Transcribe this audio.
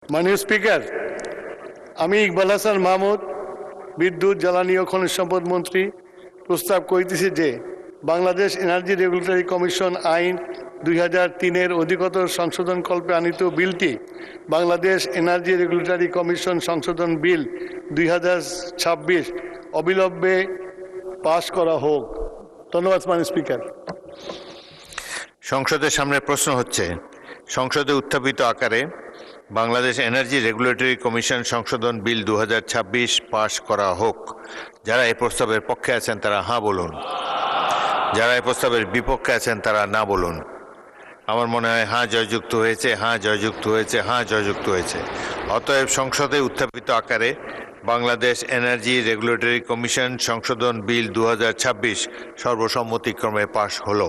মাননীয় স্পিকার, আমি ইকবাল হাসান মাহমুদ, বিদ্যুৎ, জ্বালানি ও খনিজ সম্পদ মন্ত্রী, প্রস্তাব করিতেছি যে বাংলাদেশ এনার্জি রেগুলেটরি কমিশন আইন 2003-এর অধিকতর সংশোধনকল্পে আনিত বিলটি বাংলাদেশ এনার্জি রেগুলেটরি কমিশন সংশোধন বিল 2026 অবিলম্বে পাশ করা হোক। ধন্যবাদ মাননীয় স্পিকার। সংসদের সামনে প্রশ্ন হচ্ছে, সংসদে উত্থাপিত আকারে বাংলাদেশ এনার্জি রেগুলেটরি কমিশন সংশোধন বিল 2026 পাশ করা হোক। যারা এই প্রস্তাবের পক্ষে আছেন তারা হ্যাঁ বলুন, যারা এই প্রস্তাবের বিপক্ষে আছেন তারা না বলুন। আমার মনে হয় হ্যাঁ জয়যুক্ত হয়েছে, হ্যাঁ জয়যুক্ত হয়েছে, হ্যাঁ জয়যুক্ত হয়েছে। অতএব সংসদে উত্থাপিত আকারে বাংলাদেশ এনার্জি রেগুলেটরি কমিশন সংশোধন বিল 2026 সর্বসম্মতিক্রমে পাশ হলো।